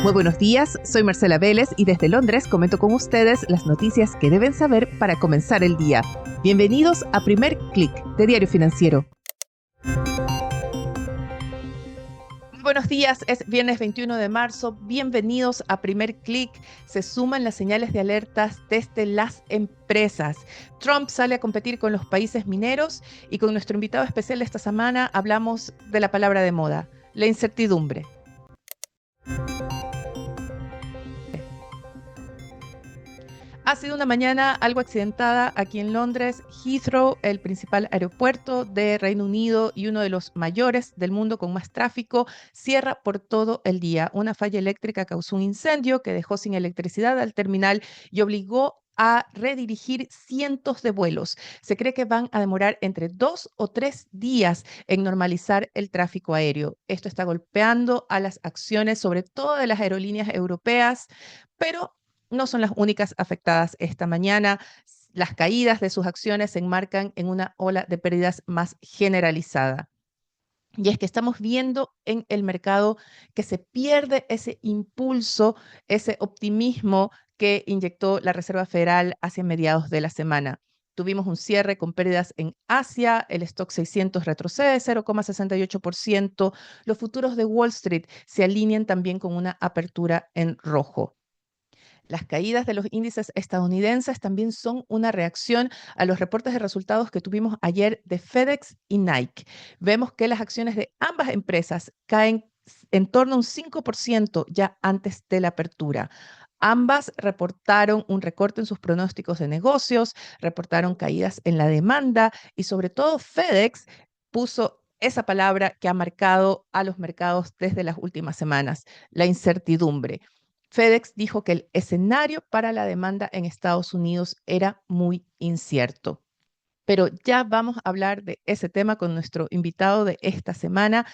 Muy buenos días, soy Marcela Vélez y desde Londres comento con ustedes las noticias que deben saber para comenzar el día. Bienvenidos a Primer Click de Diario Financiero. Muy buenos días, es viernes 21 de marzo. Bienvenidos a Primer Click. Se suman las señales de alertas desde las empresas. Trump sale a competir con los países mineros y con nuestro invitado especial de esta semana hablamos de la palabra de moda, la incertidumbre. Ha sido una mañana algo accidentada aquí en Londres. Heathrow, el principal aeropuerto de Reino Unido y uno de los mayores del mundo con más tráfico, cierra por todo el día. Una falla eléctrica causó un incendio que dejó sin electricidad al terminal y obligó a redirigir cientos de vuelos. Se cree que van a demorar entre 2 o 3 días en normalizar el tráfico aéreo. Esto está golpeando a las acciones, sobre todo de las aerolíneas europeas, pero no son las únicas afectadas esta mañana. Las caídas de sus acciones se enmarcan en una ola de pérdidas más generalizada. Y es que estamos viendo en el mercado que se pierde ese impulso, ese optimismo que inyectó la Reserva Federal hacia mediados de la semana. Tuvimos un cierre con pérdidas en Asia, el stock 600 retrocede 0,68%, los futuros de Wall Street se alinean también con una apertura en rojo. Las caídas de los índices estadounidenses también son una reacción a los reportes de resultados que tuvimos ayer de FedEx y Nike. Vemos que las acciones de ambas empresas caen en torno a un 5% ya antes de la apertura. Ambas reportaron un recorte en sus pronósticos de negocios, reportaron caídas en la demanda y sobre todo FedEx puso esa palabra que ha marcado a los mercados desde las últimas semanas, la incertidumbre. FedEx dijo que el escenario para la demanda en Estados Unidos era muy incierto. Pero ya vamos a hablar de ese tema con nuestro invitado de esta semana.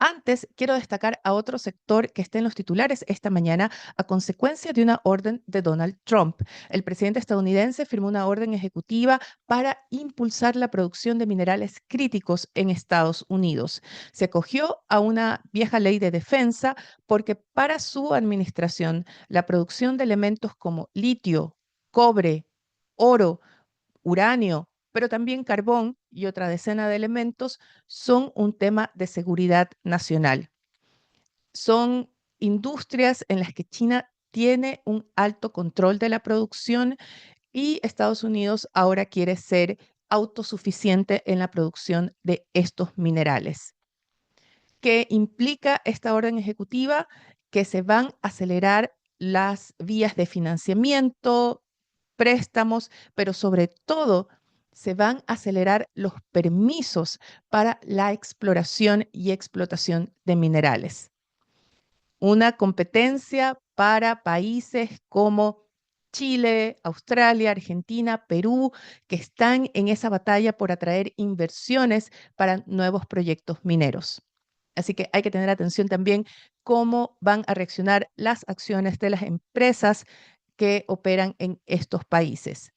Antes, quiero destacar a otro sector que está en los titulares esta mañana a consecuencia de una orden de Donald Trump. El presidente estadounidense firmó una orden ejecutiva para impulsar la producción de minerales críticos en Estados Unidos. Se acogió a una vieja ley de defensa porque para su administración la producción de elementos como litio, cobre, oro, uranio, pero también carbón y otra decena de elementos son un tema de seguridad nacional. Son industrias en las que China tiene un alto control de la producción y Estados Unidos ahora quiere ser autosuficiente en la producción de estos minerales. ¿Qué implica esta orden ejecutiva? Que se van a acelerar las vías de financiamiento, préstamos, pero sobre todo se van a acelerar los permisos para la exploración y explotación de minerales. Una competencia para países como Chile, Australia, Argentina, Perú, que están en esa batalla por atraer inversiones para nuevos proyectos mineros. Así que hay que tener atención también cómo van a reaccionar las acciones de las empresas que operan en estos países.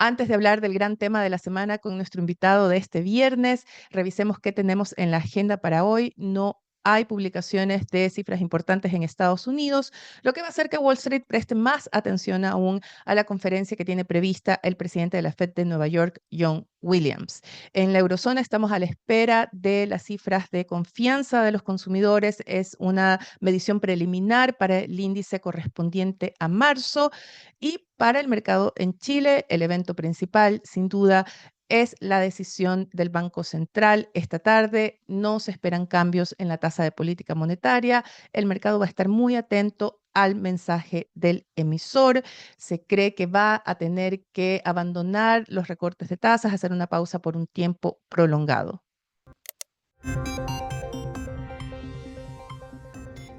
Antes de hablar del gran tema de la semana con nuestro invitado de este viernes, revisemos qué tenemos en la agenda para hoy. No hay publicaciones de cifras importantes en Estados Unidos, lo que va a hacer que Wall Street preste más atención aún a la conferencia que tiene prevista el presidente de la Fed de Nueva York, John Williams. En la eurozona estamos a la espera de las cifras de confianza de los consumidores. Es una medición preliminar para el índice correspondiente a marzo. Y para el mercado en Chile, el evento principal, sin duda, es la decisión del Banco Central esta tarde. No se esperan cambios en la tasa de política monetaria. El mercado va a estar muy atento al mensaje del emisor. Se cree que va a tener que abandonar los recortes de tasas, hacer una pausa por un tiempo prolongado.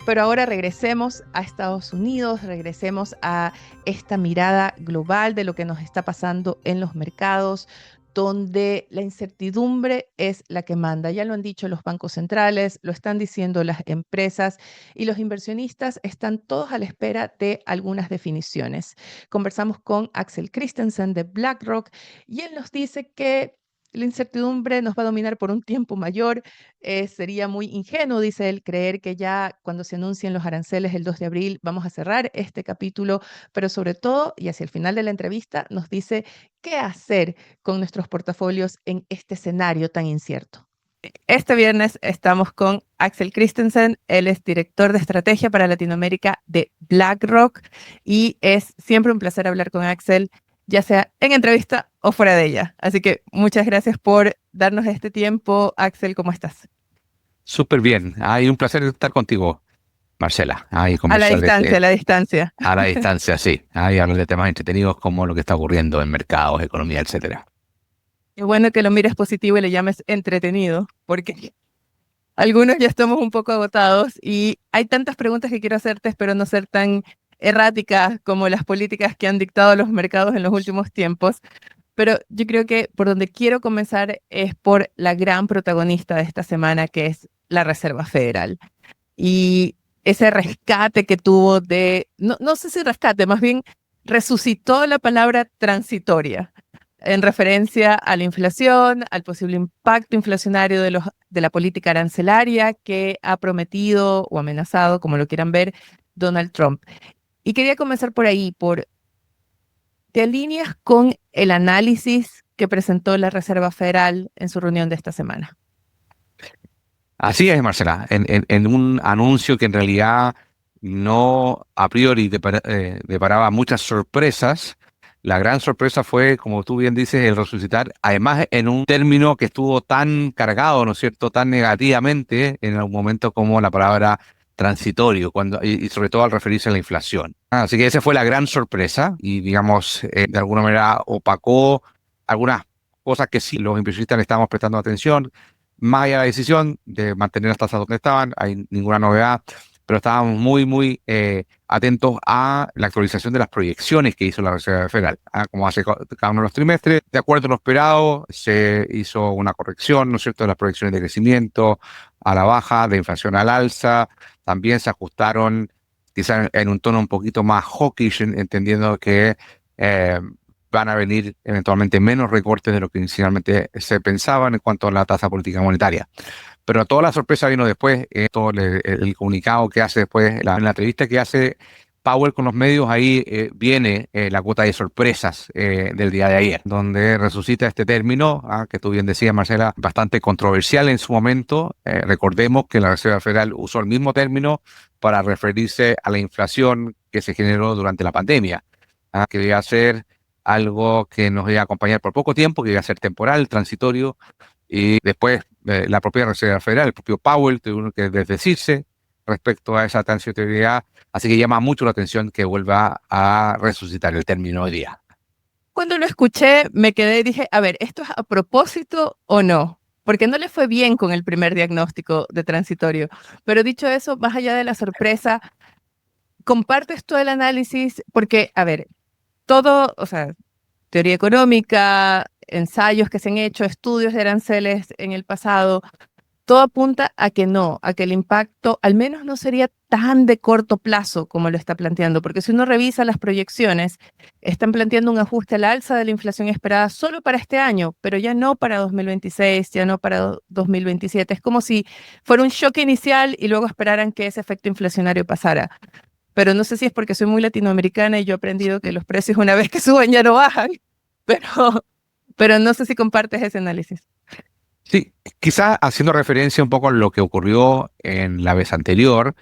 Pero ahora regresemos a Estados Unidos, regresemos a esta mirada global de lo que nos está pasando en los mercados, donde la incertidumbre es la que manda. Ya lo han dicho los bancos centrales, lo están diciendo las empresas y los inversionistas están todos a la espera de algunas definiciones. Conversamos con Axel Christensen de BlackRock y él nos dice que La incertidumbre nos va a dominar por un tiempo mayor. Sería muy ingenuo, dice él, creer que ya cuando se anuncien los aranceles el 2 de abril vamos a cerrar este capítulo, pero sobre todo, y hacia el final de la entrevista, nos dice qué hacer con nuestros portafolios en este escenario tan incierto. Este viernes estamos con Axel Christensen, él es director de estrategia para Latinoamérica de BlackRock y es siempre un placer hablar con Axel, ya sea en entrevista o fuera de ella. Así que muchas gracias por darnos este tiempo. Axel, ¿cómo estás? Súper bien. Un placer estar contigo, Marcela. Y A la conversar distancia, a la distancia. a la distancia, sí. Hablar de temas entretenidos como lo que está ocurriendo en mercados, economía, etcétera. Qué bueno que lo mires positivo y le llames entretenido, porque algunos ya estamos un poco agotados y hay tantas preguntas que quiero hacerte, espero no ser tan erráticas como las políticas que han dictado los mercados en los últimos tiempos, pero yo creo que por donde quiero comenzar es por la gran protagonista de esta semana, que es la Reserva Federal. Y ese rescate que tuvo no sé si rescate, más bien resucitó la palabra transitoria en referencia a la inflación, al posible impacto inflacionario de la política arancelaria que ha prometido o amenazado, como lo quieran ver, Donald Trump. Y quería comenzar por ahí, ¿te alineas con el análisis que presentó la Reserva Federal en su reunión de esta semana? Así es, Marcela. En un anuncio que en realidad no a priori deparaba muchas sorpresas. La gran sorpresa fue, como tú bien dices, el resucitar, además en un término que estuvo tan cargado, ¿no es cierto?, tan negativamente en algún momento como la palabra transitorio, y sobre todo al referirse a la inflación. Así que esa fue la gran sorpresa y, digamos, de alguna manera opacó algunas cosas que sí los inversionistas le estábamos prestando atención. Más allá de la decisión de mantener las tasas donde estaban, hay ninguna novedad, pero estábamos muy atentos a la actualización de las proyecciones que hizo la Reserva Federal. Como hace cada uno de los trimestres, de acuerdo a lo esperado, se hizo una corrección, ¿no es cierto?, de las proyecciones de crecimiento a la baja, de inflación al alza. También se ajustaron quizás en un tono un poquito más hawkish, entendiendo que eh, van a venir eventualmente menos recortes de lo que inicialmente se pensaban en cuanto a la tasa política monetaria. Pero toda la sorpresa vino después, todo el comunicado que hace después, en la entrevista que hace Powell con los medios, ahí viene la cuota de sorpresas del día de ayer, donde resucita este término, que tú bien decías, Marcela, bastante controversial en su momento. Recordemos que la Reserva Federal usó el mismo término para referirse a la inflación que se generó durante la pandemia, que iba a ser algo que nos iba a acompañar por poco tiempo, que iba a ser temporal, transitorio, y después la propia Reserva Federal, el propio Powell, tuvo que desdecirse respecto a esa transitoriedad, así que llama mucho la atención que vuelva a resucitar el término hoy día. Cuando lo escuché, me quedé y dije, a ver, ¿esto es a propósito o no? Porque no le fue bien con el primer diagnóstico de transitorio. Pero dicho eso, más allá de la sorpresa, ¿compartes todo el análisis? Porque, a ver, todo, o sea, teoría económica, ensayos que se han hecho, estudios de aranceles en el pasado, todo apunta a que no, a que el impacto al menos no sería tan de corto plazo como lo está planteando, porque si uno revisa las proyecciones, están planteando un ajuste al alza de la inflación esperada solo para este año, pero ya no para 2026, ya no para 2027. Es como si fuera un shock inicial y luego esperaran que ese efecto inflacionario pasara. Pero no sé si es porque soy muy latinoamericana y yo he aprendido que los precios una vez que suben ya no bajan, pero, pero no sé si compartes ese análisis. Sí, quizás haciendo referencia un poco a lo que ocurrió en la vez anterior,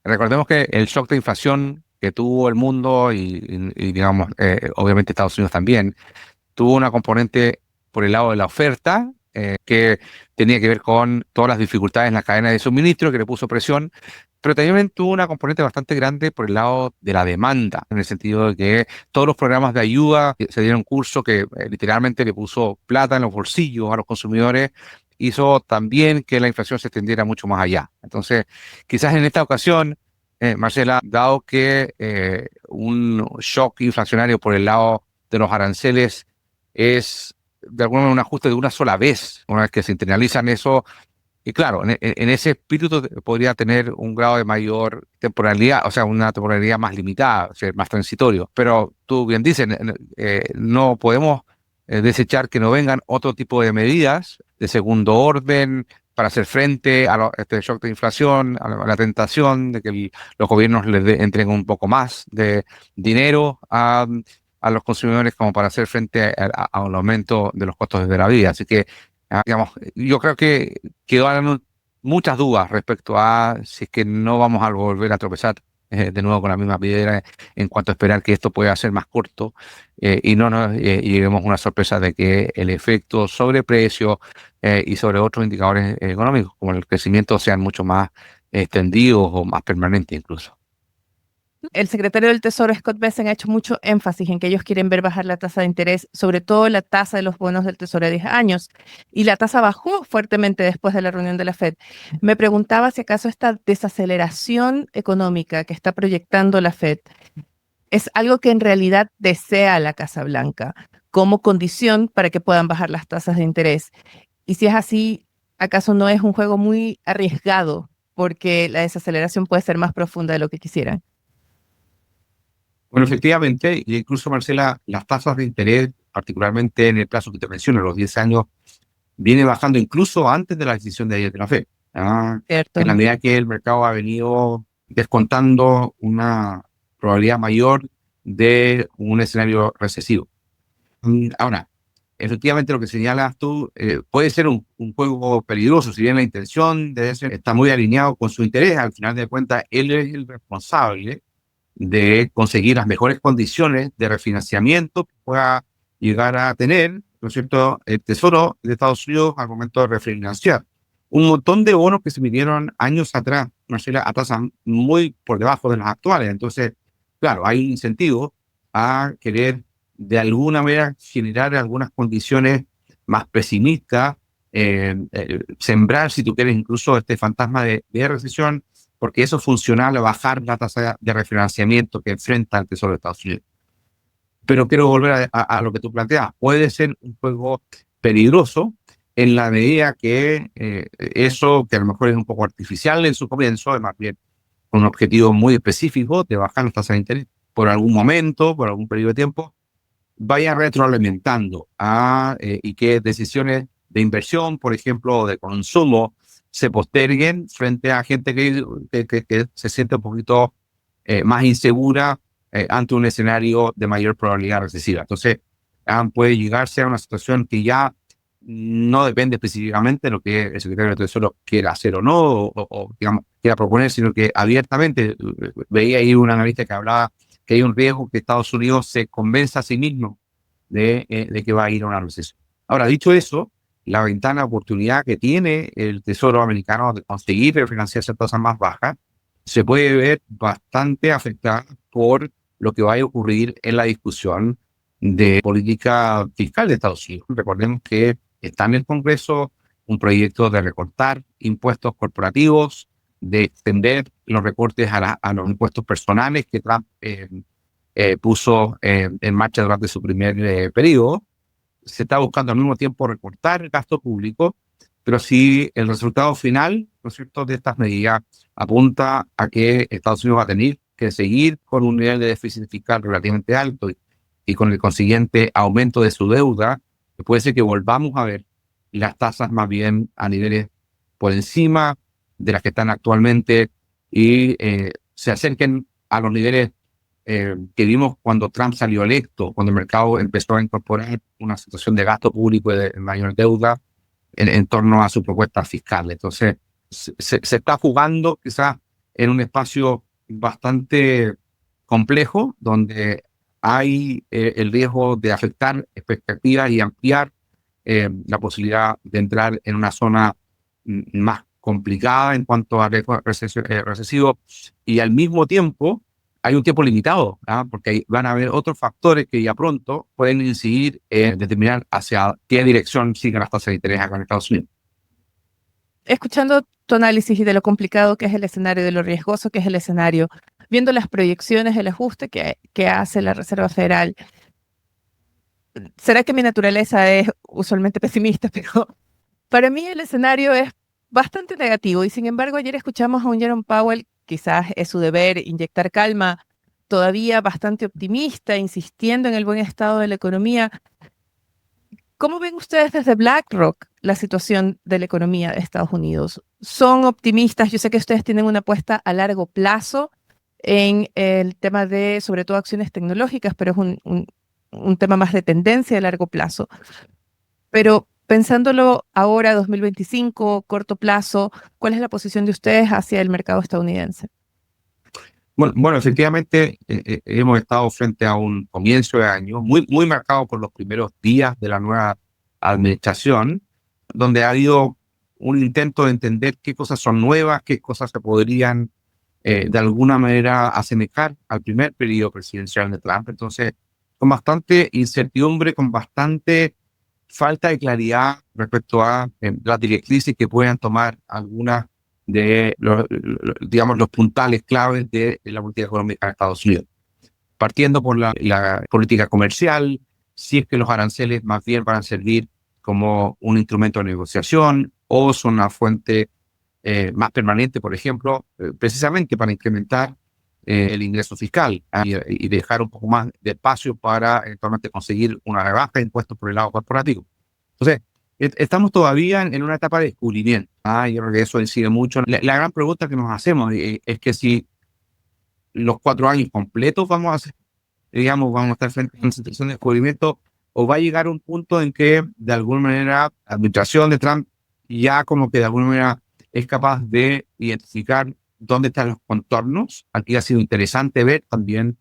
recordemos que el shock de inflación que tuvo el mundo y digamos, obviamente Estados Unidos también, tuvo una componente por el lado de la oferta, que tenía que ver con todas las dificultades en la cadena de suministro, que le puso presión, pero también tuvo una componente bastante grande por el lado de la demanda, en el sentido de que todos los programas de ayuda se dieron curso que literalmente le puso plata en los bolsillos a los consumidores, hizo también que la inflación se extendiera mucho más allá. Entonces, quizás en esta ocasión, Marcela, dado que un shock inflacionario por el lado de los aranceles es de alguna manera un ajuste de una sola vez, una vez que se internalizan eso, y claro, en ese espíritu podría tener un grado de mayor temporalidad, o sea, una temporalidad más limitada, o sea, más transitorio. Pero tú bien dices, no podemos desechar que no vengan otro tipo de medidas de segundo orden para hacer frente a este shock de inflación, a la tentación de que los gobiernos entreguen un poco más de dinero a los consumidores como para hacer frente a un aumento de los costos de la vida. Así que, digamos, yo creo que quedaron muchas dudas respecto a si es que no vamos a volver a tropezar de nuevo con la misma piedra en cuanto a esperar que esto pueda ser más corto y no nos lleguemos a una sorpresa de que el efecto sobre precios y sobre otros indicadores económicos, como el crecimiento, sean mucho más extendidos o más permanentes incluso. El secretario del Tesoro, Scott Bessent, ha hecho mucho énfasis en que ellos quieren ver bajar la tasa de interés, sobre todo la tasa de los bonos del Tesoro de 10 años. Y la tasa bajó fuertemente después de la reunión de la Fed. Me preguntaba si acaso esta desaceleración económica que está proyectando la Fed es algo que en realidad desea la Casa Blanca como condición para que puedan bajar las tasas de interés. Y si es así, ¿acaso no es un juego muy arriesgado? Porque la desaceleración puede ser más profunda de lo que quisieran. Bueno, efectivamente, e incluso, Marcela, las tasas de interés, particularmente en el plazo que te menciono, los 10 años, viene bajando incluso antes de la decisión de ayer de la FED. ¿Cierto? En la medida que el mercado ha venido descontando una probabilidad mayor de un escenario recesivo. Ahora, efectivamente lo que señalas tú puede ser un juego peligroso, si bien la intención debe ser, está muy alineado con su interés, al final de cuentas él es el responsable de conseguir las mejores condiciones de refinanciamiento que pueda llegar a tener, ¿no es cierto?, el Tesoro de Estados Unidos al momento de refinanciar. Un montón de bonos que se midieron años atrás, Marcela, a tasas muy por debajo de las actuales. Entonces, claro, hay incentivo a querer de alguna manera generar algunas condiciones más pesimistas, sembrar, si tú quieres, incluso este fantasma de recesión, porque eso funciona al bajar la tasa de refinanciamiento que enfrenta el Tesoro de Estados Unidos. Pero quiero volver a lo que tú planteas. Puede ser un juego peligroso en la medida que eso, que a lo mejor es un poco artificial en su comienzo, es más bien con un objetivo muy específico de bajar las tasas de interés por algún momento, por algún periodo de tiempo, vaya retroalimentando y que decisiones de inversión, por ejemplo, o de consumo, se posterguen frente a gente que se siente un poquito más insegura ante un escenario de mayor probabilidad recesiva. Entonces, puede llegarse a una situación que ya no depende específicamente de lo que el secretario del Tesoro quiera hacer o no, o digamos, quiera proponer, sino que abiertamente veía ahí un analista que hablaba que hay un riesgo que Estados Unidos se convenza a sí mismo de que va a ir a una recesión. Ahora, dicho eso, la ventana de oportunidad que tiene el Tesoro americano de conseguir refinanciarse a tasas más bajas se puede ver bastante afectada por lo que va a ocurrir en la discusión de política fiscal de Estados Unidos. Recordemos que está en el Congreso un proyecto de recortar impuestos corporativos, de extender los recortes a los impuestos personales que Trump puso en marcha durante su primer periodo. Se está buscando al mismo tiempo recortar el gasto público, pero si el resultado final, ¿no es cierto?, de estas medidas apunta a que Estados Unidos va a tener que seguir con un nivel de déficit fiscal relativamente alto y con el consiguiente aumento de su deuda, puede ser que volvamos a ver las tasas más bien a niveles por encima de las que están actualmente y se acerquen a los niveles que vimos cuando Trump salió electo, cuando el mercado empezó a incorporar una situación de gasto público y de mayor deuda en torno a su propuesta fiscal. Entonces, se está jugando quizás en un espacio bastante complejo, donde hay el riesgo de afectar expectativas y ampliar la posibilidad de entrar en una zona más complicada en cuanto a riesgo recesivo, y al mismo tiempo hay un tiempo limitado, porque van a haber otros factores que ya pronto pueden incidir en determinar hacia qué dirección siguen las tasas de interés acá en Estados Unidos. Escuchando tu análisis y de lo complicado que es el escenario, de lo riesgoso que es el escenario, viendo las proyecciones, el ajuste que hace la Reserva Federal, será que mi naturaleza es usualmente pesimista, pero para mí el escenario es bastante negativo y sin embargo ayer escuchamos a un Jerome Powell, quizás es su deber inyectar calma, todavía bastante optimista, insistiendo en el buen estado de la economía. ¿Cómo ven ustedes desde BlackRock la situación de la economía de Estados Unidos? ¿Son optimistas? Yo sé que ustedes tienen una apuesta a largo plazo en el tema de, sobre todo, acciones tecnológicas, pero es un tema más de tendencia a largo plazo. Pero pensándolo ahora, 2025, corto plazo, ¿cuál es la posición de ustedes hacia el mercado estadounidense? Bueno, efectivamente hemos estado frente a un comienzo de año muy marcado por los primeros días de la nueva administración, donde ha habido un intento de entender qué cosas son nuevas, qué cosas se podrían de alguna manera asemejar al primer periodo presidencial de Trump. Entonces, con bastante incertidumbre, con bastante falta de claridad respecto a las directrices que puedan tomar algunas de digamos, los puntales claves de la política económica de Estados Unidos. Partiendo por la política comercial, si es que los aranceles más bien van a servir como un instrumento de negociación o son una fuente más permanente, por ejemplo, precisamente para incrementar el ingreso fiscal y dejar un poco más de espacio para eventualmente conseguir una rebaja de impuestos por el lado corporativo. Entonces, estamos todavía en una etapa de descubrimiento. Yo creo que eso incide mucho. La gran pregunta que nos hacemos es que si los 4 años completos vamos a hacer, digamos, vamos a estar frente a una situación de descubrimiento, o va a llegar un punto en que, de alguna manera, la administración de Trump ya como que de alguna manera es capaz de identificar dónde están los contornos. Aquí ha sido interesante ver también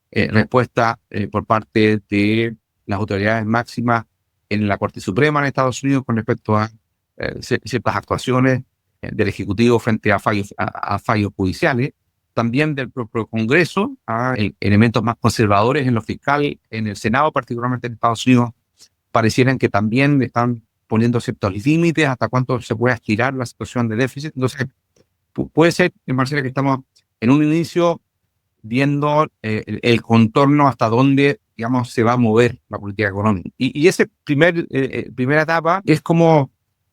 respuesta por parte de las autoridades máximas en la Corte Suprema en Estados Unidos con respecto a ciertas actuaciones del Ejecutivo frente a fallos judiciales, también del propio Congreso, a elementos más conservadores en lo fiscal, en el Senado, particularmente en Estados Unidos, parecieran que también están poniendo ciertos límites hasta cuánto se puede estirar la situación de déficit. Entonces, puede ser, Marcela, que estamos en un inicio viendo el contorno hasta dónde, digamos, se va a mover la política económica. Y ese primera etapa es como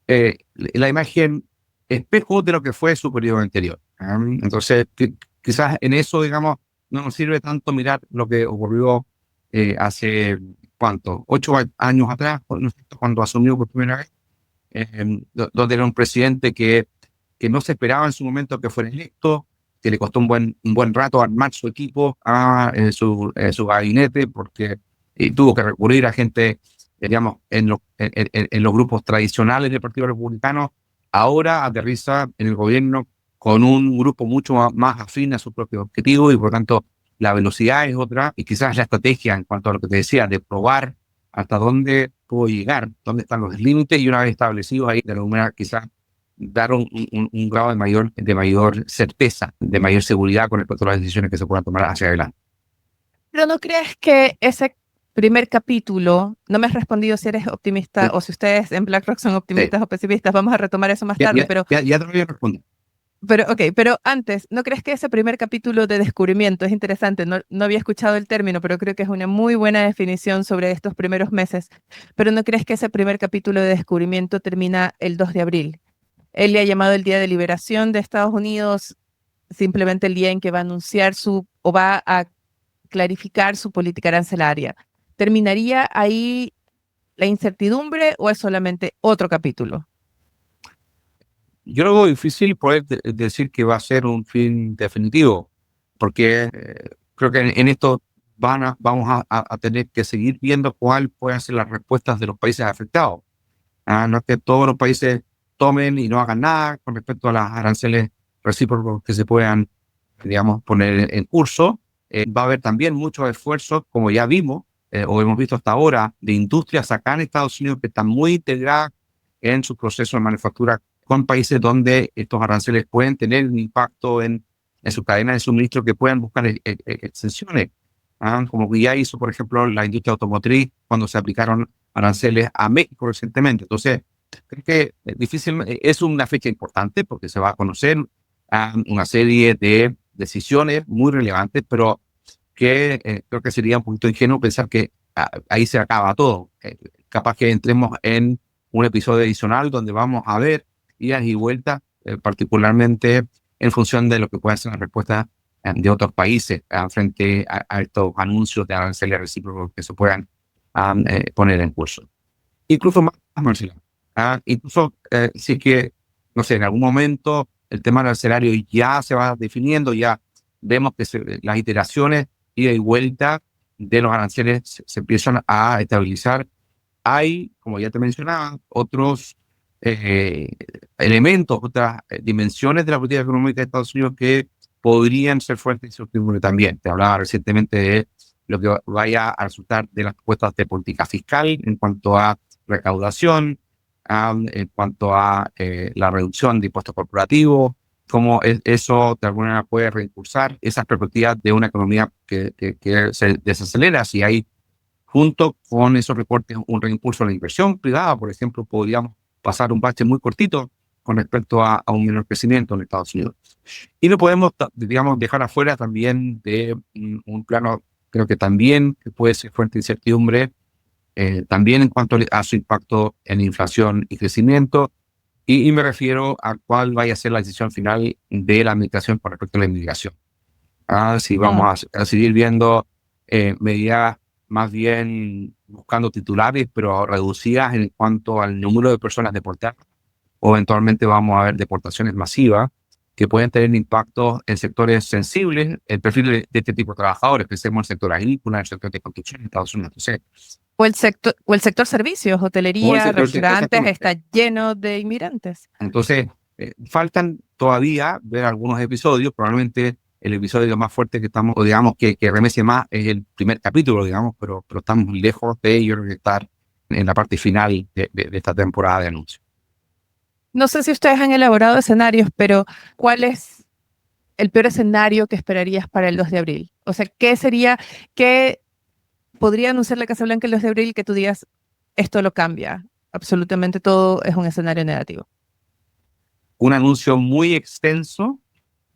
la imagen espejo de lo que fue su periodo anterior. Entonces, quizás en eso, digamos, no nos sirve tanto mirar lo que ocurrió hace, ¿cuánto? 8 años atrás, cuando asumió por primera vez, donde era un presidente que no se esperaba en su momento que fuera electo, que le costó un buen rato armar su equipo, su gabinete, porque tuvo que recurrir a gente, digamos, en los grupos tradicionales del Partido Republicano. Ahora aterriza en el gobierno con un grupo mucho más afín a su propio objetivo y, por tanto, la velocidad es otra y quizás la estrategia en cuanto a lo que te decía, de probar hasta dónde puedo llegar, dónde están los límites y una vez establecidos ahí, de alguna manera quizás dar un grado de mayor certeza, de mayor seguridad con respecto a las decisiones que se puedan tomar hacia adelante. Pero ¿no crees que ese primer capítulo, no me has respondido si eres optimista Sí. o si ustedes en BlackRock son optimistas o pesimistas, vamos a retomar eso más tarde, pero Ya te lo voy a responder. pero antes, ¿no crees que ese primer capítulo de descubrimiento es interesante? No había escuchado el término, pero creo que es una muy buena definición sobre estos primeros meses. Pero ¿no crees que ese primer capítulo de descubrimiento termina el 2 de abril? Él le ha llamado el Día de Liberación de Estados Unidos, simplemente el día en que va a anunciar o va a clarificar su política arancelaria. ¿Terminaría ahí la incertidumbre o es solamente otro capítulo? Yo lo veo difícil poder decir que va a ser un fin definitivo, porque creo que en esto vamos a tener que seguir viendo cuál pueden ser las respuestas de los países afectados. No es que todos los países tomen y no hagan nada con respecto a las aranceles recíprocos que se puedan, digamos, poner en curso. Va a haber también muchos esfuerzos, como ya vimos, o hemos visto hasta ahora, de industrias acá en Estados Unidos que están muy integradas en sus procesos de manufactura con países donde estos aranceles pueden tener un impacto en su cadena de suministro, que puedan buscar exenciones. Como ya hizo, por ejemplo, la industria automotriz cuando se aplicaron aranceles a México recientemente. Entonces, creo que es una fecha importante porque se va a conocer una serie de decisiones muy relevantes, pero que creo que sería un poquito ingenuo pensar que ahí se acaba todo. Capaz que entremos en un episodio adicional donde vamos a ver idas y vueltas, particularmente en función de lo que pueda ser la respuesta de otros países frente a estos anuncios de aranceles recíprocos que se puedan poner en curso. incluso más, Marcela. Incluso si es que, no sé, en algún momento el tema del arancelario ya se va definiendo, ya vemos que las iteraciones, ida y vuelta de los aranceles se empiezan a estabilizar. Hay, como ya te mencionaba, otros elementos, otras dimensiones de la política económica de Estados Unidos que podrían ser fuertes de incertidumbre también. Te hablaba recientemente de lo que vaya a resultar de las propuestas de política fiscal en cuanto a recaudación, en cuanto a la reducción de impuestos corporativos, cómo eso de alguna manera puede reimpulsar esas perspectivas de una economía que se desacelera. Si hay, junto con esos recortes, un reimpulso a la inversión privada, por ejemplo, podríamos pasar un bache muy cortito con respecto a un menor crecimiento en Estados Unidos. Y no podemos, digamos, dejar afuera también de un plano, creo que también puede ser fuente de incertidumbre, también en cuanto a su impacto en inflación y crecimiento, y me refiero a cuál vaya a ser la decisión final de la administración con respecto a la inmigración. Si vamos a seguir viendo medidas más bien buscando titulares, pero reducidas en cuanto al número de personas deportadas, o eventualmente vamos a ver deportaciones masivas que pueden tener impactos en sectores sensibles, el perfil de este tipo de trabajadores, pensemos en el sector agrícola, en el sector de construcción en Estados Unidos. Entonces, O el sector servicios, hotelería, restaurantes, está lleno de inmigrantes. Entonces, faltan todavía ver algunos episodios, probablemente el episodio más fuerte que estamos, o digamos que remece más, es el primer capítulo, digamos, pero estamos lejos de ello, de estar en la parte final de esta temporada de anuncios. No sé si ustedes han elaborado escenarios, pero ¿cuál es el peor escenario que esperarías para el 2 de abril? O sea, ¿qué podría anunciar la Casa Blanca el 2 de abril que tú digas, esto lo cambia? Absolutamente todo es un escenario negativo. Un anuncio muy extenso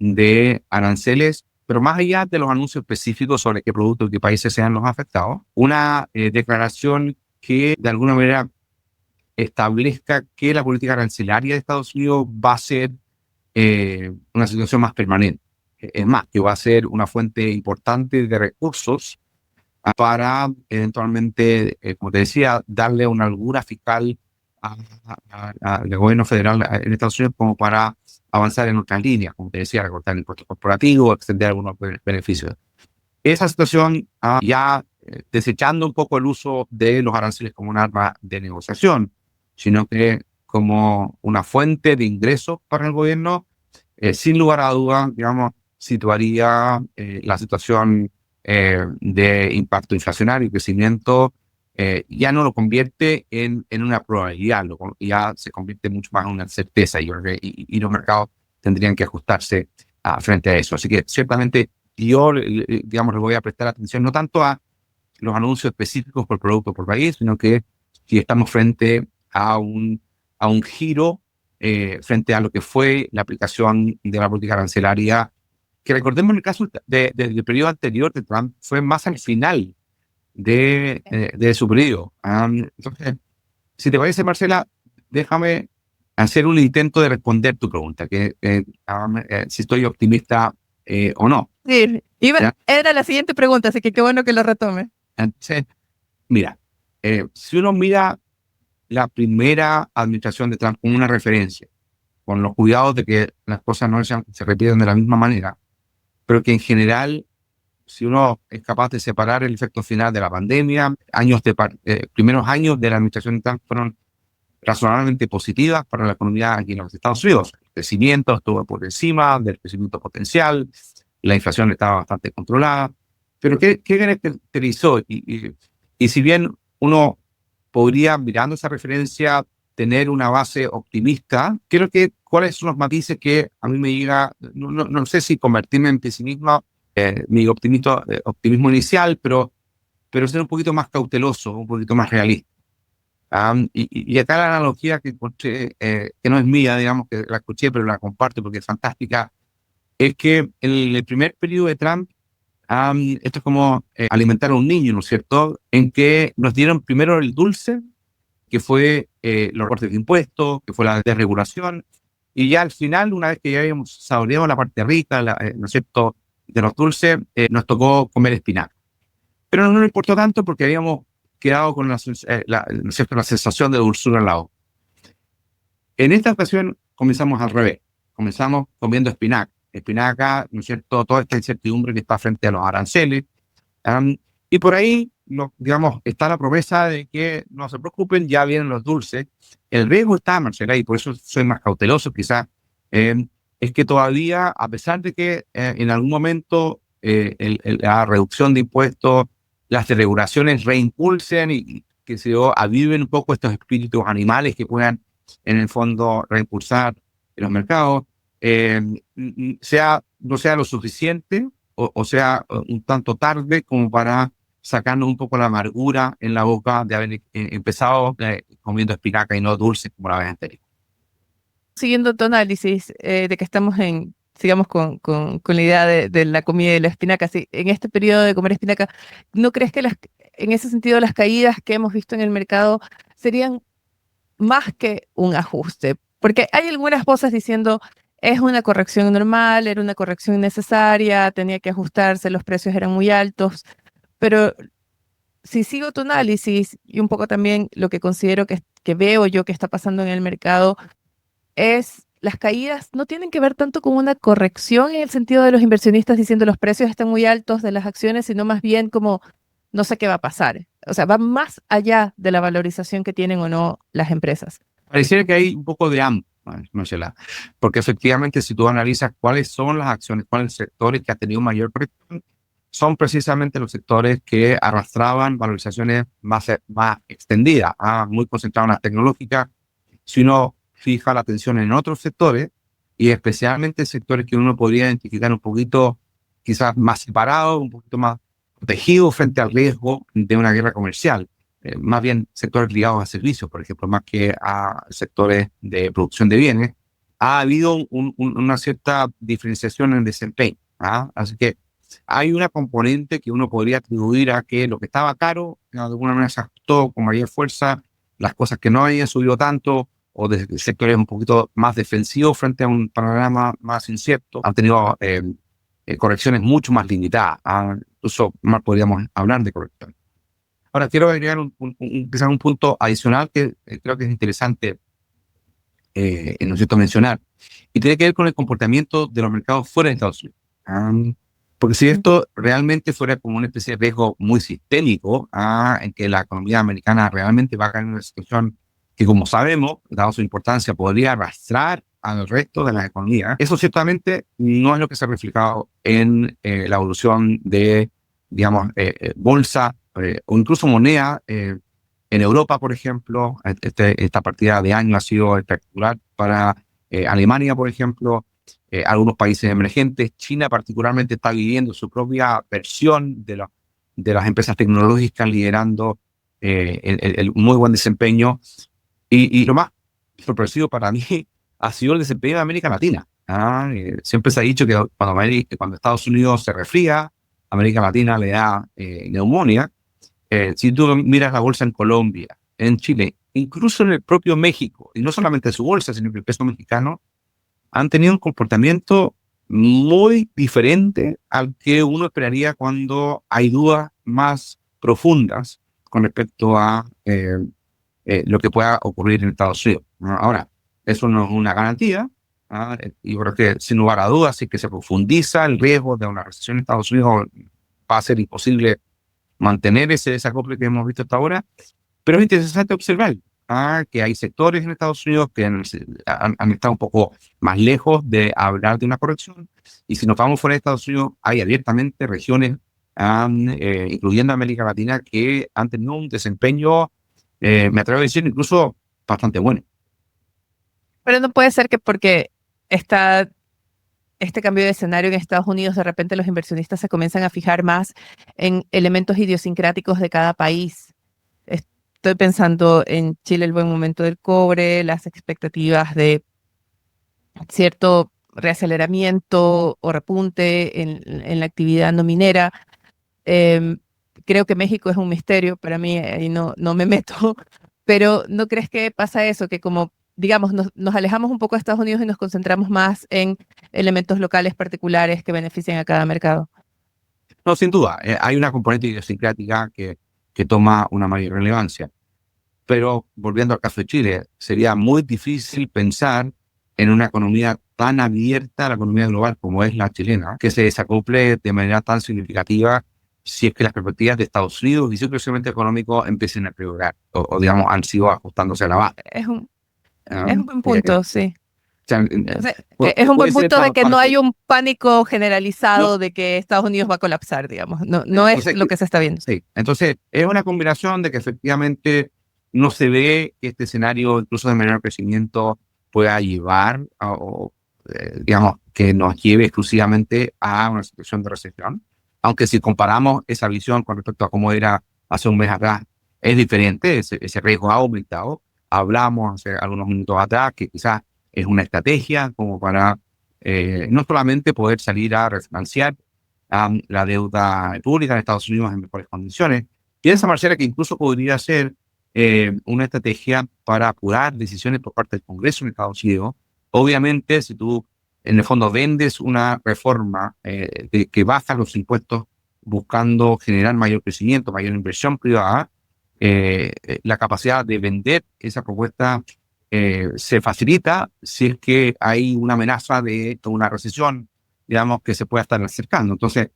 de aranceles, pero más allá de los anuncios específicos sobre qué productos y qué países sean los afectados, una declaración que de alguna manera establezca que la política arancelaria de Estados Unidos va a ser una situación más permanente. Es más, que va a ser una fuente importante de recursos para eventualmente, como te decía, darle una holgura fiscal al gobierno federal en Estados Unidos como para avanzar en otras líneas, como te decía, recortar el impuesto corporativo, extender algunos beneficios. Esa situación ya desechando un poco el uso de los aranceles como un arma de negociación, sino que como una fuente de ingresos para el gobierno, sin lugar a dudas, digamos, situaría la situación de impacto inflacionario y crecimiento, ya no lo convierte en una probabilidad, ya se convierte mucho más en una certeza y los mercados tendrían que ajustarse frente a eso. Así que ciertamente yo, digamos, le voy a prestar atención no tanto a los anuncios específicos por producto por país, sino que si estamos frente a un giro frente a lo que fue la aplicación de la política arancelaria, que recordemos en el caso del periodo anterior de Trump, fue más al final de su periodo. Entonces, si te parece, Marcela, déjame hacer un intento de responder tu pregunta, si estoy optimista o no. Sí, era la siguiente pregunta, así que qué bueno que lo retome. Entonces, mira, si uno mira la primera administración de Trump como una referencia, con los cuidados de que las cosas no se repiten de la misma manera, pero que en general, si uno es capaz de separar el efecto final de la pandemia, primeros años de la administración de Trump fueron razonablemente positivas para la economía aquí en los Estados Unidos. El crecimiento estuvo por encima del crecimiento potencial, la inflación estaba bastante controlada, pero ¿qué caracterizó? Y si bien uno podría, mirando esa referencia, tener una base optimista, creo que cuáles son los matices que a mí me llega, no sé si convertirme en pesimismo, mi optimismo inicial, pero ser un poquito más cauteloso, un poquito más realista. Y acá la analogía que encontré, que no es mía, digamos, que la escuché, pero la comparto porque es fantástica, es que en el primer periodo de Trump, esto es como alimentar a un niño, ¿no es cierto?, en que nos dieron primero el dulce, que fue los recortes de impuestos, que fue la desregulación, y ya al final, una vez que ya habíamos saboreado la parte rica, ¿no es cierto?, de los dulces, nos tocó comer espinaca. Pero no nos importó tanto porque habíamos quedado con ¿no es cierto?, la sensación de dulzura al lado. En esta ocasión comenzamos al revés. Comenzamos comiendo espinaca. Espinaca, ¿no es cierto?, toda esta incertidumbre que está frente a los aranceles. Y por ahí, digamos, está la promesa de que no se preocupen, ya vienen los dulces. El riesgo está, Marcela, y por eso soy más cauteloso quizás, es que todavía, a pesar de que en algún momento la reducción de impuestos, las regulaciones reimpulsen y que se aviven un poco estos espíritus animales que puedan, en el fondo, reimpulsar los mercados, no sea lo suficiente o sea un tanto tarde como para sacarnos un poco la amargura en la boca de haber empezado comiendo espinaca y no dulce como la vez anterior. Siguiendo tu análisis de que estamos sigamos con la idea de la comida y de la espinaca, sí, en este periodo de comer espinaca, ¿no crees que en ese sentido las caídas que hemos visto en el mercado serían más que un ajuste? Porque hay algunas voces diciendo, es una corrección normal, era una corrección necesaria, tenía que ajustarse, los precios eran muy altos, pero si sigo tu análisis y un poco también lo que considero que veo yo que está pasando en el mercado, las caídas no tienen que ver tanto con una corrección en el sentido de los inversionistas diciendo los precios están muy altos de las acciones, sino más bien como no sé qué va a pasar. O sea, va más allá de la valorización que tienen o no las empresas. Pareciera que hay un poco de ambos, Marcela, porque efectivamente si tú analizas cuáles son las acciones, cuáles sectores que han tenido mayor corrección, son precisamente los sectores que arrastraban valorizaciones más extendidas, muy concentradas en las tecnológicas. Si uno fija la atención en otros sectores, y especialmente sectores que uno podría identificar un poquito quizás más separados, un poquito más protegidos frente al riesgo de una guerra comercial, más bien sectores ligados a servicios, por ejemplo, más que a sectores de producción de bienes, ha habido una cierta diferenciación en desempeño. Así que hay una componente que uno podría atribuir a que lo que estaba caro, de alguna manera se ajustó con mayor fuerza, las cosas que no habían subido tanto, o de sectores un poquito más defensivos frente a un panorama más incierto, han tenido correcciones mucho más limitadas. Incluso más podríamos hablar de correcciones. Ahora, quiero agregar quizás un punto adicional que creo que es interesante ¿no es cierto?, mencionar, y tiene que ver con el comportamiento de los mercados fuera de Estados Unidos. Porque si esto realmente fuera como una especie de riesgo muy sistémico, en que la economía americana realmente va a caer en una situación que, como sabemos, dado su importancia, podría arrastrar al resto de las economías, eso ciertamente no es lo que se ha reflejado en la evolución de, digamos, bolsa o incluso moneda en Europa, por ejemplo. Esta partida de año ha sido espectacular para Alemania, por ejemplo, algunos países emergentes. China particularmente está viviendo su propia versión de las empresas tecnológicas, liderando el muy buen desempeño. Y lo más sorpresivo para mí ha sido el desempeño de América Latina. Siempre se ha dicho que cuando Estados Unidos se resfría, América Latina le da neumonía. Si tú miras la bolsa en Colombia, en Chile, incluso en el propio México, y no solamente su bolsa, sino que el peso mexicano, han tenido un comportamiento muy diferente al que uno esperaría cuando hay dudas más profundas con respecto a lo que pueda ocurrir en Estados Unidos. Ahora, eso no es una garantía, y creo que sin lugar a dudas, si que se profundiza el riesgo de una recesión en Estados Unidos, va a ser imposible mantener ese desacople que hemos visto hasta ahora, pero es interesante observar que hay sectores en Estados Unidos que han estado un poco más lejos de hablar de una corrección, y si nos vamos fuera de Estados Unidos, hay abiertamente regiones, incluyendo América Latina, que han tenido un desempeño, me atrevo a decir, incluso bastante bueno. Pero no puede ser que porque está este cambio de escenario en Estados Unidos, de repente los inversionistas se comienzan a fijar más en elementos idiosincráticos de cada país. Estoy pensando en Chile, el buen momento del cobre, las expectativas de cierto reaceleramiento o repunte en la actividad no minera. Creo que México es un misterio para mí y no me meto, pero ¿no crees que pasa eso? Que como, digamos, nos alejamos un poco de Estados Unidos y nos concentramos más en elementos locales particulares que benefician a cada mercado. No, sin duda, hay una componente idiosincrática que que toma una mayor relevancia. Pero volviendo al caso de Chile, sería muy difícil pensar en una economía tan abierta a la economía global como es la chilena, que se desacople de manera tan significativa si es que las perspectivas de Estados Unidos y su crecimiento económico empiecen a empeorar o digamos, han sido ajustándose a la baja. Es un, ¿No? es un buen punto, sí. O sea, O sea, es un puede buen ser punto de que no hay un pánico generalizado No, de que Estados Unidos va a colapsar, digamos. No es entonces, lo que se está viendo. sí, entonces es una combinación de que efectivamente no se ve que este escenario, incluso de menor crecimiento, pueda llevar digamos, que nos lleve exclusivamente a una situación de recesión. Aunque si comparamos esa visión con respecto a cómo era hace un mes atrás, es diferente, ese riesgo ha aumentado. Hablamos hace algunos minutos atrás que quizás es una estrategia como para no solamente poder salir a refinanciar la deuda pública en Estados Unidos en mejores condiciones. Piensa, Marcela, que incluso podría ser una estrategia para apurar decisiones por parte del Congreso en Estados Unidos. Obviamente, si tú en el fondo vendes una reforma que baja los impuestos buscando generar mayor crecimiento, mayor inversión privada, la capacidad de vender esa propuesta se facilita si es que hay una amenaza de una recesión, digamos, que se pueda estar acercando. Entonces,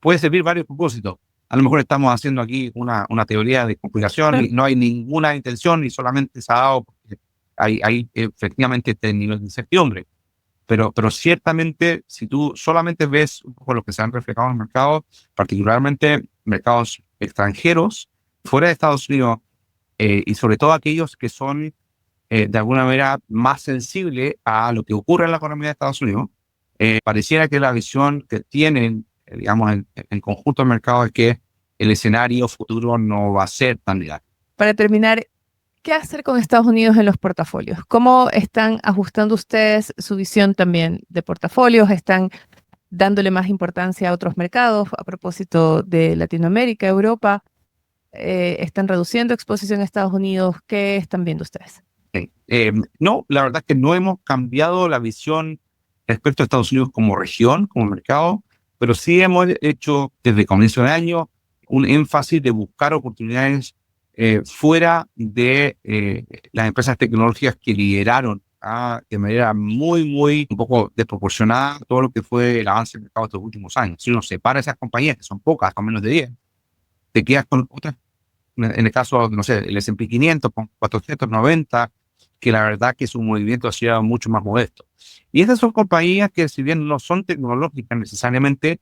puede servir varios propósitos. A lo mejor estamos haciendo aquí una teoría de conspiración y no hay ninguna intención y solamente se ha dado porque hay efectivamente este nivel de incertidumbre. Pero ciertamente, si tú solamente ves un poco lo que se han reflejado en el mercado, particularmente mercados extranjeros, fuera de Estados Unidos, y sobre todo aquellos que son de alguna manera más sensibles a lo que ocurre en la economía de Estados Unidos, pareciera que la visión que tienen, digamos, en conjunto del mercado es que el escenario futuro no va a ser tan negativo. Para terminar, ¿qué hacer con Estados Unidos en los portafolios? ¿Cómo están ajustando ustedes su visión también de portafolios? ¿Están dándole más importancia a otros mercados a propósito de Latinoamérica, Europa? ¿Están reduciendo exposición a Estados Unidos? ¿Qué están viendo ustedes? No, la verdad es que no hemos cambiado la visión respecto a Estados Unidos como región, como mercado, pero sí hemos hecho desde el comienzo del año un énfasis de buscar oportunidades fuera de las empresas tecnológicas que lideraron de manera muy, un poco desproporcionada todo lo que fue el avance del mercado de estos últimos años. Si uno separa esas compañías, que son pocas, con menos de 10, te quedas con otras. En el caso, no sé, el S&P 500 con 490, que la verdad que su movimiento ha sido mucho más modesto. Y estas son compañías que, si bien no son tecnológicas necesariamente,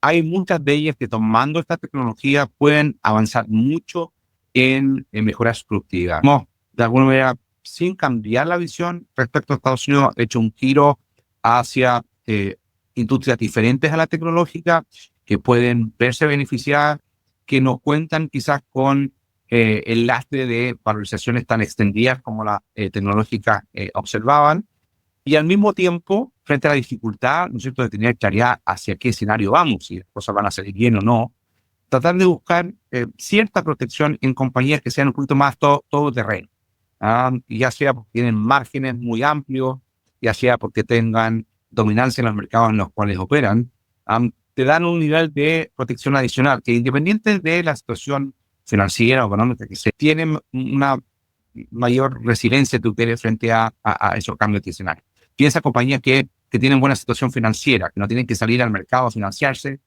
hay muchas de ellas que tomando esta tecnología pueden avanzar mucho en mejorar su productividad. Hemos, de alguna manera, sin cambiar la visión respecto a Estados Unidos, hecho un giro hacia industrias diferentes a la tecnológica que pueden verse beneficiadas, que no cuentan quizás con el lastre de valorizaciones tan extendidas como las tecnológicas observaban, y al mismo tiempo, frente a la dificultad, ¿no es cierto?, de tener claridad hacia qué escenario vamos, si las cosas van a salir bien o no, tratar de buscar cierta protección en compañías que sean un poquito más todo terreno, ya sea porque tienen márgenes muy amplios, ya sea porque tengan dominancia en los mercados en los cuales operan, te dan un nivel de protección adicional que, independiente de la situación financiera o económica, que se tienen una mayor resiliencia tú quieres frente a esos cambios adicionales. Piensa compañías que tienen buena situación financiera, que no tienen que salir al mercado a financiarse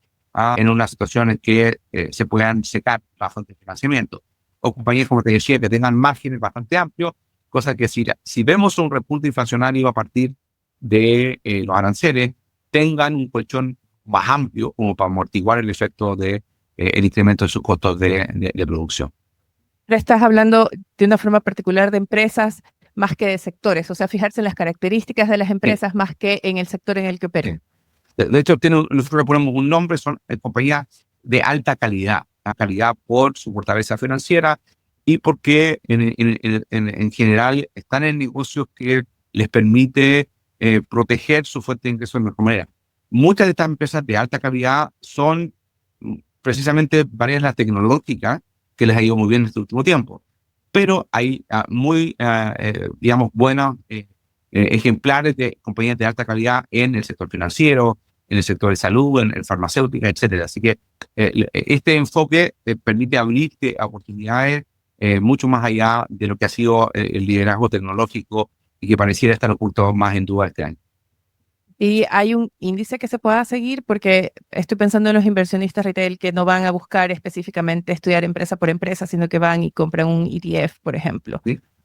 en una situación en que se puedan secar las fuentes de financiamiento. O compañías, como te decía, que tengan márgenes bastante amplios, cosa que si vemos un repunte inflacionario a partir de los aranceles, tengan un colchón más amplio como para amortiguar el efecto de el incremento de sus costos de producción. Pero estás hablando de una forma particular de empresas más que de sectores, o sea, fijarse en las características de las empresas más que en el sector en el que operan. De hecho, nosotros le ponemos un nombre, son compañías de alta calidad, la calidad por su fortaleza financiera y porque en general están en negocios que les permite proteger su fuente de ingresos de mejor manera. Muchas de estas empresas de alta calidad son precisamente varias de las tecnológicas que les ha ido muy bien en este último tiempo. Pero hay digamos, buenos ejemplares de compañías de alta calidad en el sector financiero, en el sector de salud, en farmacéutica, etcétera. Así que este enfoque te permite abrirte a oportunidades mucho más allá de lo que ha sido el liderazgo tecnológico y que pareciera estar oculto más en duda este año. ¿Y hay un índice que se pueda seguir? Porque estoy pensando en los inversionistas retail que no van a buscar específicamente estudiar empresa por empresa, sino que van y compran un ETF, por ejemplo.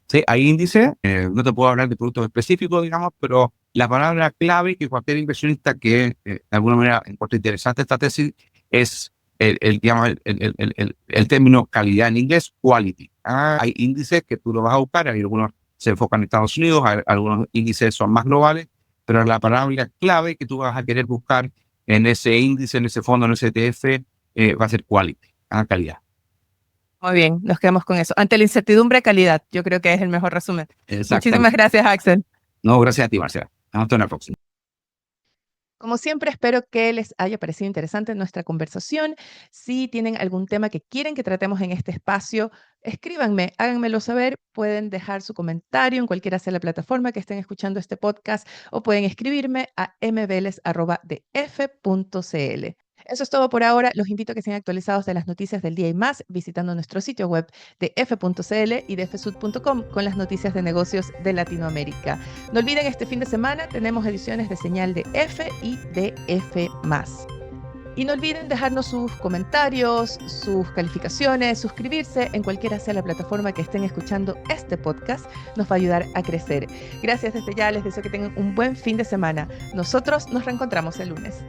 Sí, hay índices, no te puedo hablar de productos específicos, digamos, pero la palabra clave que cualquier inversionista que de alguna manera encuentre interesante esta tesis es digamos, el término calidad en inglés, quality. Hay índices que tú lo vas a buscar, hay algunos se enfocan en Estados Unidos, algunos índices son más globales, pero la palabra clave que tú vas a querer buscar en ese índice, en ese fondo, en ese ETF, va a ser quality, calidad. Muy bien, nos quedamos con eso. Ante la incertidumbre, calidad. Yo creo que es el mejor resumen. Muchísimas gracias, Axel. No, gracias a ti, Marcela. Hasta la próxima. Como siempre, espero que les haya parecido interesante nuestra conversación. Si tienen algún tema que quieren que tratemos en este espacio, escríbanme, háganmelo saber. Pueden dejar su comentario en cualquiera sea la plataforma que estén escuchando este podcast o pueden escribirme a mveles@df.cl. Eso es todo por ahora. Los invito a que sean actualizados de las noticias del día y más visitando nuestro sitio web de f.cl y de fsud.com con las noticias de negocios de Latinoamérica. No olviden, este fin de semana tenemos ediciones de Señal de F y de F+. Y no olviden dejarnos sus comentarios, sus calificaciones, suscribirse en cualquiera sea la plataforma que estén escuchando este podcast. Nos va a ayudar a crecer. Gracias desde ya, les deseo que tengan un buen fin de semana. Nosotros nos reencontramos el lunes.